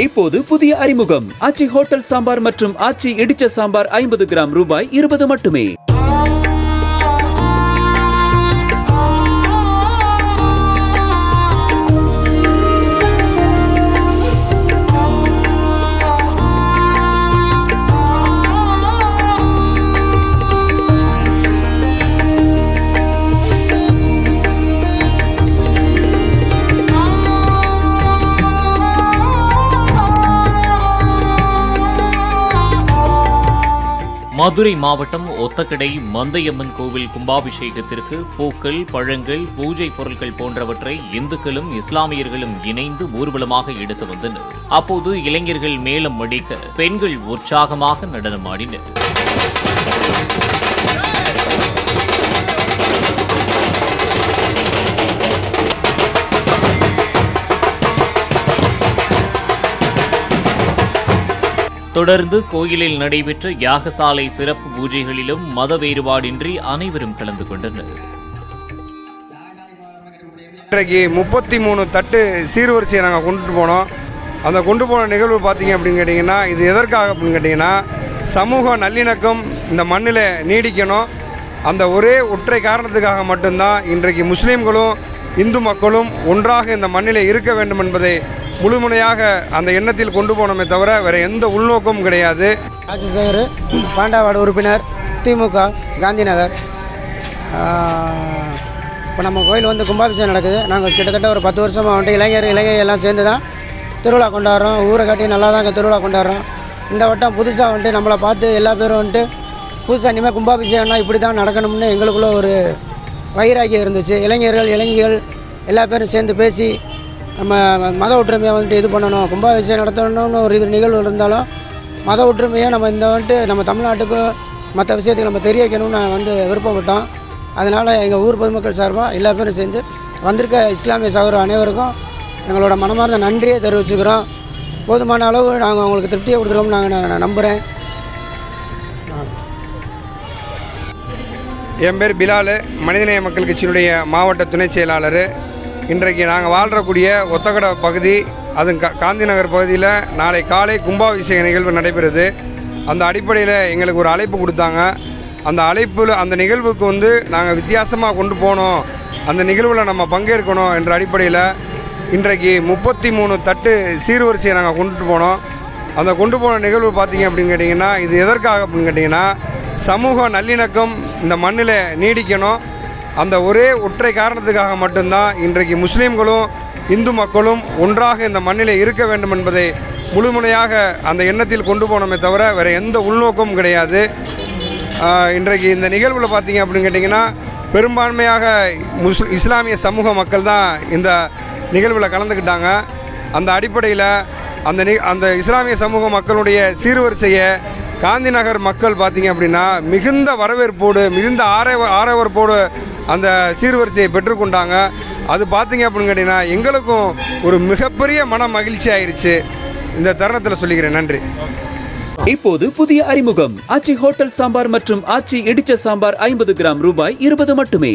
இப்போது புதிய அறிமுகம் ஆச்சி ஹோட்டல் சாம்பார் மற்றும் ஆச்சி இடிச்ச சாம்பார் 50 கிராம் ரூபாய் 20 மட்டுமே. மதுரை மாவட்டம் ஒத்தக்கடை மந்தையம்மன் கோவில் கும்பாபிஷேகத்திற்கு பூக்கள், பழங்கள், பூஜை பொருட்கள் போன்றவற்றை இந்துக்களும் இஸ்லாமியர்களும் இணைந்து ஊர்வலமாக எடுத்து வந்தனர். அப்போது இளைஞர்கள் மேளம் அடிக்க பெண்கள் உற்சாகமாக நடனமாடினர். தொடர்ந்து கோயிலில் நடைபெற்ற யாகசாலை சிறப்பு பூஜைகளிலும் மத வேறுபாடின்றி அனைவரும் கலந்து கொண்டனர். இன்றைக்கு 33 தட்டு சீர்வரிசையை நாங்கள் கொண்டுட்டு போனோம். அந்த கொண்டு போன நிகழ்வு பார்த்தீங்க அப்படின்னு கேட்டிங்கன்னா, இது எதற்காக அப்படின்னு கேட்டிங்கன்னா, சமூக நல்லிணக்கம் இந்த மண்ணில் நீடிக்கணும். அந்த ஒரே ஒற்றை காரணத்துக்காக மட்டும்தான் இன்றைக்கு முஸ்லீம்களும் இந்து மக்களும் ஒன்றாக இந்த மண்ணில் இருக்க வேண்டும் என்பதை முழுமுனையாக அந்த எண்ணத்தில் கொண்டு போனோமே தவிர வேறு எந்த உள்நோக்கமும் கிடையாது. ராஜசேகர், பாண்டாவார்டு உறுப்பினர், திமுக, காந்தி நகர். இப்போ நம்ம கோயில் வந்து கும்பாபிஷேகம் நடக்குது. நாங்கள் கிட்டத்தட்ட ஒரு 10 வருஷமாக வந்துட்டு இளைஞர் எல்லாம் சேர்ந்து தான் திருவிழா கொண்டாடுறோம். ஊரை காட்டி நல்லா தான் இங்கே திருவிழா கொண்டாடுறோம். இந்த வட்டம் புதுசாக வந்துட்டு நம்மளை பார்த்து எல்லா பேரும் வந்துட்டு புதுசாக இனிமேல் கும்பாபிஷேகம்னா இப்படி தான் நடக்கணும்னு எங்களுக்குள்ளே ஒரு வைராக்கியம் இருந்துச்சு. இளைஞர்கள் எல்லா பேரும் சேர்ந்து பேசி நம்ம மத ஒற்றுமையை வந்துட்டு இது பண்ணணும், கும்பாபிஷேகம் நடத்தணும்னு ஒரு இது நிகழ்வு இருந்தாலும் மத ஒற்றுமையை நம்ம இந்த வந்துட்டு நம்ம தமிழ்நாட்டுக்கும் மற்ற விஷயத்துக்கு நம்ம தெரிய வைக்கணும்னு வந்து விருப்பப்பட்டோம். அதனால் எங்கள் ஊர் பொதுமக்கள் சார்பாக எல்லா பேரும் சேர்ந்து வந்திருக்க இஸ்லாமிய சகோதரர் அனைவருக்கும் எங்களோட மனமார்ந்த நன்றியை தெரிவிச்சுக்கிறோம். போதுமான அளவு நாங்கள் அவங்களுக்கு திருப்தியை கொடுத்துருக்கோம்னு நான் நம்புகிறேன். என் பேர் பிலால், மனிதநேய மக்கள் கட்சியினுடைய மாவட்ட துணை செயலாளர். இன்றைக்கு நாங்கள் வாழ்கிறக்கூடிய ஒத்தக்கடை பகுதி, அது காந்தி நகர் பகுதியில் நாளை காலை கும்பாபிஷேக நிகழ்வு நடைபெறுது. அந்த அடிப்படையில் எங்களுக்கு ஒரு அழைப்பு கொடுத்தாங்க. அந்த நிகழ்வுக்கு வந்து நாங்கள் வித்தியாசமாக கொண்டு போனோம், அந்த நிகழ்வில் நம்ம பங்கேற்கணும் என்ற அடிப்படையில் இன்றைக்கு 33 தட்டு சீர்வரிசையை நாங்கள் கொண்டுட்டு போனோம். அந்த கொண்டு போன நிகழ்வு பார்த்திங்க அப்படின்னு கேட்டிங்கன்னா, இது எதற்காக அப்படின்னு கேட்டிங்கன்னா, சமூக நல்லிணக்கம் இந்த மண்ணில் நீடிக்கணும். அந்த ஒரே ஒற்றை காரணத்துக்காக மட்டும்தான் இன்றைக்கு முஸ்லீம்களும் இந்து மக்களும் ஒன்றாக இந்த மண்ணில் இருக்க வேண்டும் என்பதை முழுமுனையாக அந்த எண்ணத்தில் கொண்டு போனோமே தவிர வேறு எந்த உள்நோக்கமும் கிடையாது. இன்றைக்கு இந்த நிகழ்வில் பார்த்தீங்க அப்படின்னு கேட்டிங்கன்னா, பெரும்பான்மையாக இஸ்லாமிய சமூக மக்கள் தான் இந்த நிகழ்வில் கலந்துக்கிட்டாங்க. அந்த அடிப்படையில் அந்த இஸ்லாமிய சமூக மக்களுடைய சீர்வரிசையை காந்தி நகர் மக்கள் பார்த்திங்க அப்படின்னா மிகுந்த வரவேற்போடு, மிகுந்த ஆரவரப்போடு அந்த சீர்வரிசையை பெற்றுக்கொண்டாங்க. அது பார்த்திங்க அப்படின்னு கேட்டிங்கன்னா எங்களுக்கும் ஒரு மிகப்பெரிய மன மகிழ்ச்சி ஆயிடுச்சு. இந்த தருணத்தில் சொல்லிக்கிறேன். நன்றி. இப்போது புதிய அறிமுகம் ஆச்சி ஹோட்டல் சாம்பார் மற்றும் ஆச்சி இடிச்ச சாம்பார் 50 கிராம் ரூபாய் 20 மட்டுமே.